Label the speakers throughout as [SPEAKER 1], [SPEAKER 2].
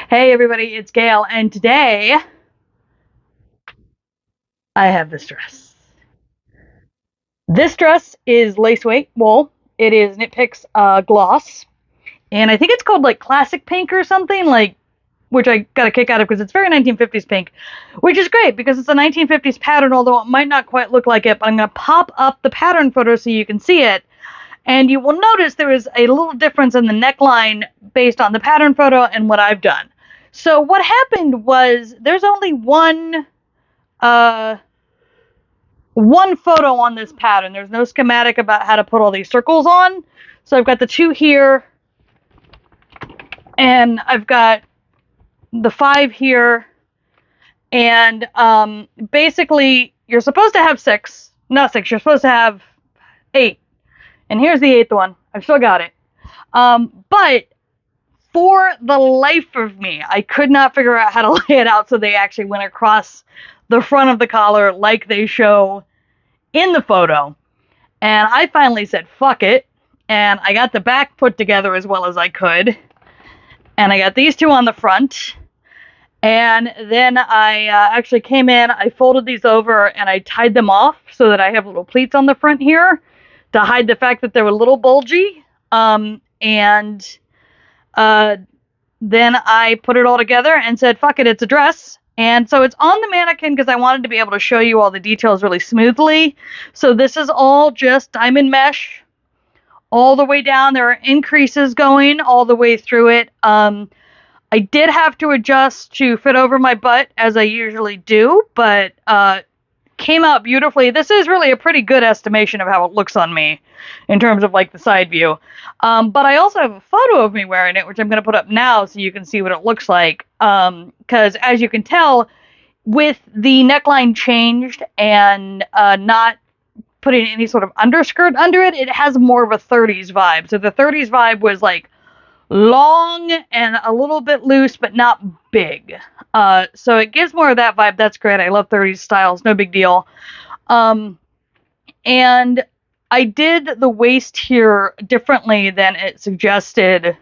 [SPEAKER 1] Hey everybody, it's Gail, and today I have this dress. This dress is Laceweight wool. It is Knit Picks gloss, and I think it's called like classic pink or something, like, which I got a kick out of because it's very 1950s pink, which is great because it's a 1950s pattern, although it might not quite look like it. But I'm going to pop up the pattern photo so you can see it, and you will notice there is a little difference in the neckline based on the pattern photo and what I've done. So what happened was there's only uh, one photo on this pattern. There's no schematic about how to put all these circles on. So I've got the two here, and I've got the 5 here, and basically you're supposed to have 6, not 6, you're supposed to have 8, and here's the 8th one. I've still got it. But for the life of me, I could not figure out how to lay it out so they actually went across the front of the collar like they show in the photo. And I finally said, fuck it. And I got the back put together as well as I could. And I got these two on the front. And then I actually came in, I folded these over, and I tied them off so that I have little pleats on the front here to hide the fact that they were a little bulgy. And then I put it all together and said, fuck it, it's a dress. And so it's on the mannequin because I wanted to be able to show you all the details really smoothly. So this is all just diamond mesh all the way down. There are increases going all the way through it. I did have to adjust to fit over my butt as I usually do, but came out beautifully. This is really a pretty good estimation of how it looks on me in terms of like the side view. But I also have a photo of me wearing it, which I'm going to put up now so you can see what it looks like. Because as you can tell, with the neckline changed and not putting any sort of underskirt under it, it has more of a 30s vibe. So the 30s vibe was like long and a little bit loose, but not big. So it gives more of that vibe. That's great. I love 30s styles. No big deal. And I did the waist here differently than it suggested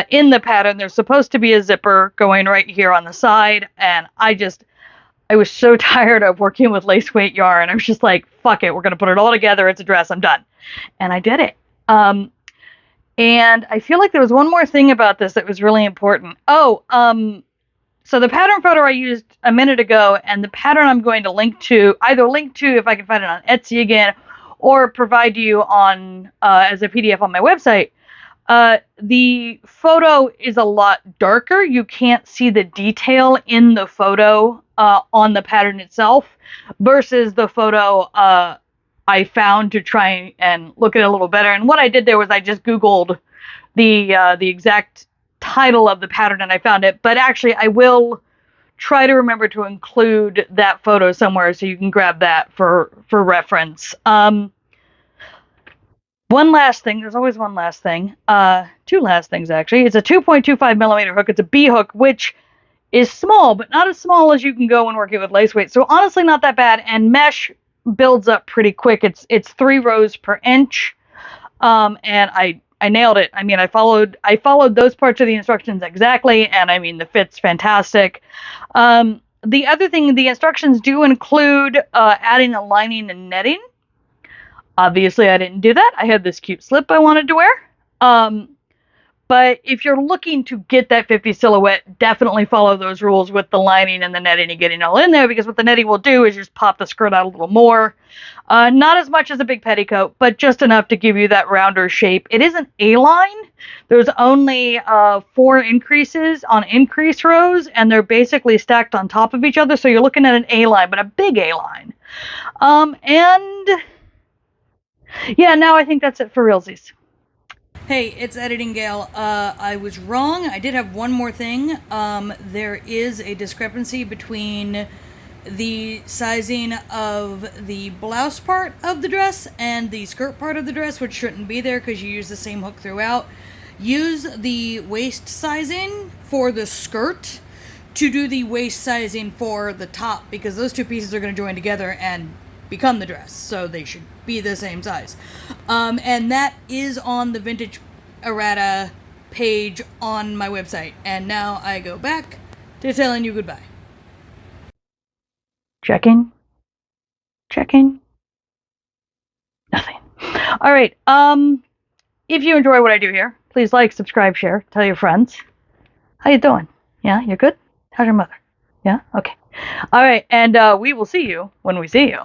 [SPEAKER 1] in the pattern. There's supposed to be a zipper going right here on the side, and I was so tired of working with lace weight yarn. I was just like, fuck it, we're going to put it all together. It's a dress. I'm done. And I did it. And I feel like there was one more thing about this that was really important. So the pattern photo I used a minute ago, and the pattern I'm going to either link to if I can find it on Etsy again, or provide you on as a PDF on my website. The photo is a lot darker. You can't see the detail in the photo on the pattern itself versus the photo I found to try and look at it a little better. And what I did there was I just Googled the exact title of the pattern and I found it. But actually, I will try to remember to include that photo somewhere so you can grab that for reference. One last thing. There's always one last thing. Two last things, actually. It's a 2.25 millimeter hook. It's a B hook, which is small, but not as small as you can go when working with lace weight. So honestly, not that bad. And mesh builds up pretty quick. It's 3 rows per inch. And I nailed it. I mean, I followed those parts of the instructions exactly, and I mean, the fit's fantastic. The other thing, the instructions do include adding a lining and netting. Obviously, I didn't do that. I had this cute slip I wanted to wear. But if you're looking to get that 50 silhouette, definitely follow those rules with the lining and the netting and getting all in there, because what the netting will do is just pop the skirt out a little more. Not as much as a big petticoat, but just enough to give you that rounder shape. It is an A-line. There's only 4 increases on increase rows, and they're basically stacked on top of each other, so you're looking at an A-line, but a big A-line. And yeah, now I think that's it for realsies. Hey, it's Editing Gail. I was wrong. I did have one more thing. There is a discrepancy between the sizing of the blouse part of the dress and the skirt part of the dress, which shouldn't be there because you use the same hook throughout. Use the waist sizing for the skirt to do the waist sizing for the top, because those two pieces are going to join together and become the dress, so they should be the same size. And that is on the vintage errata page on my website. And now I go back to telling you goodbye. Checking. Nothing. All right. If you enjoy what I do here, please like, subscribe, share, tell your friends. How you doing? Yeah, you're good? How's your mother? Yeah? Okay. All right. And we will see you when we see you.